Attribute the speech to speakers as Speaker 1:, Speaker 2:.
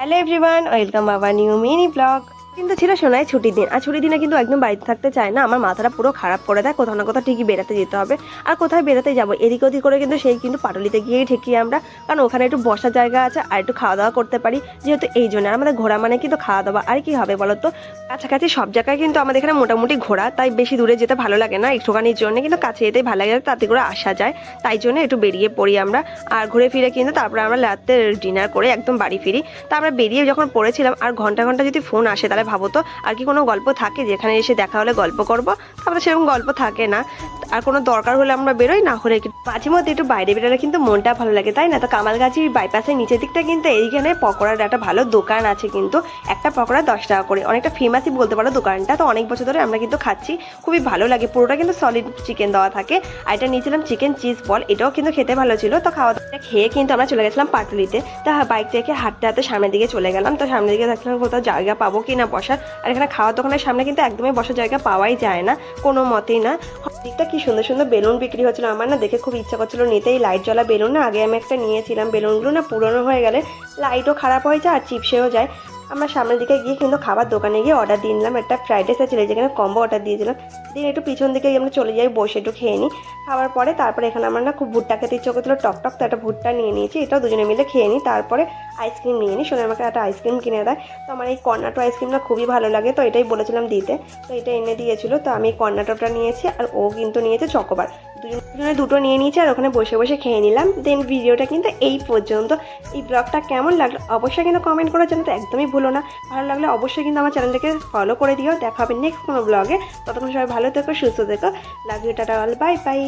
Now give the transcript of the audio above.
Speaker 1: Hello everyone, welcome our new mini blog. কিন্তু ছিল শোনায় ছুটির দিন, আর ছুটির দিনে কিন্তু একদম বাড়িতে থাকতে চায় না। আমার মাথাটা পুরো খারাপ করে দেয়, কোথাও না কোথাও ঠিকই বেড়াতে যেতে হবে। আর কোথায় বেড়াতে যাবো, এদিক ওদিক করে কিন্তু সেই কিন্তু পাটুলিতে গিয়েই ঠেকি আমরা, কারণ ওখানে একটু বসার জায়গা আছে আর একটু খাওয়া দাওয়া করতে পারি, যেহেতু এই জন্য। আর আমাদের ঘোরা মানে কিন্তু খাওয়া দাওয়া, আর কি হবে বলো তো। কাছাকাছি সব জায়গায় কিন্তু আমাদের এখানে মোটামুটি ঘোরা, তাই বেশি দূরে যেতে ভালো লাগে না একটুখানির জন্য, কিন্তু কাছে যেতেই ভালো লাগে, তাতে করে আসা যায়। তাই জন্য একটু বেরিয়ে পড়ি আমরা, আর ঘুরে ফিরে কিন্তু তারপরে আমরা রাতে ডিনার করে একদম বাড়ি ফিরি। তা আমরা বেরিয়ে যখন পড়েছিলাম, আর ঘন্টা ঘন্টা যদি ফোন আসে তাহলে ভাবো তো আর কি কোনো গল্প থাকে যেখানে এসে দেখা হলে গল্প করবো? তারপরে সেরকম গল্প থাকে না। আর কোনো দরকার হলে আমরা বেরোই, না হলে মাঝে মধ্যে একটু বাইরে বেরোলে কিন্তু মনটা ভালো লাগে, তাই না? তো কামালগাছি বাইপাসের নিচের দিকটা কিন্তু এইখানে পকোড়ার একটা ভালো দোকান আছে, কিন্তু একটা পকোড়া 10 টাকা করে, অনেকটা ফেমাসই বলতে পারো দোকানটা। তো অনেক বছর ধরে আমরা কিন্তু খাচ্ছি, খুবই ভালো লাগে। পুরোটা কিন্তু সলিড চিকেন দেওয়া থাকে, আর এটা নিয়েছিলাম চিকেন চিজ বল, এটাও কিন্তু খেতে ভালো ছিল। তো খাওয়া দাওয়া খেয়ে কিন্তু আমরা চলে গেছিলাম পাটুলিতে। তা বাইক থেকে হাঁটতে হাঁটতে সামনের দিকে চলে গেলাম। তো সামনের দিকে দেখলাম কোথাও জায়গা পাবো কি না বসার। আর এখানে খাওয়ার দোকানের সামনে কিন্তু একদমই বসার জায়গা পাওয়াই যায় না, কোনো মতেই না। দিকটা কি সুন্দর সুন্দর বেলুন বিক্রি হচ্ছিল, আমার না দেখে খুব ইচ্ছা করছিল নিতে। এই লাইট জ্বলা বেলুন না, আগে আমি একটা নিয়েছিলাম, বেলুনগুলো না পুরনো হয়ে গেলে লাইটও খারাপ হয়ে যায় আর চিপসেও যায়। আমরা সামনের দিকে গিয়ে কিন্তু খাবার দোকানে গিয়ে অর্ডার দিয়ে নিলাম, একটা ফ্রাইড রাইস ছিল যেখানে কম্বো অর্ডার দিয়েছিলাম। দিয়ে একটু পিছন দিকে আমরা চলে যাই, বসে একটু খেয়ে নিই। খাওয়ার পরে তারপরে এখানে আমার না খুব ভুট্টা খেতে ইচ্ছে করছিল, টক, তো একটা ভুট্টা নিয়ে নিয়েছি, এটাও দুজনে মিলে খেয়ে নিই। তারপরে আইসক্রিম নিয়ে নিই, সোনা আমাকে একটা আইসক্রিম কিনে দেয়। তো আমার এই কর্নাটো আইসক্রিমটা খুবই ভালো লাগে, তো এটাই বলেছিলাম দিতে, তো এটা এনে দিয়েছিল। তো আমি কর্নাটোটা নিয়েছি, আর ও কিন্তু নিয়েছে চকোবার। দুজনে দুটো নিয়ে নিয়েছি, আর ওখানে বসে বসে খেয়ে নিলাম। দেন ভিডিওটা কিন্তু এই পর্যন্ত। এই ব্লগটা কেমন লাগলো অবশ্যই কিন্তু কমেন্ট করে জানাতে একদমই ভুলো না। ভালো লাগলে অবশ্যই কিন্তু আমার চ্যানেলটাকে ফলো করে দিও। দেখা হবে নেক্সট কোনো ব্লগে। ততক্ষণ সবাই ভালো থেকো, সুস্থ থেকো। Love you, tata, all, bye by.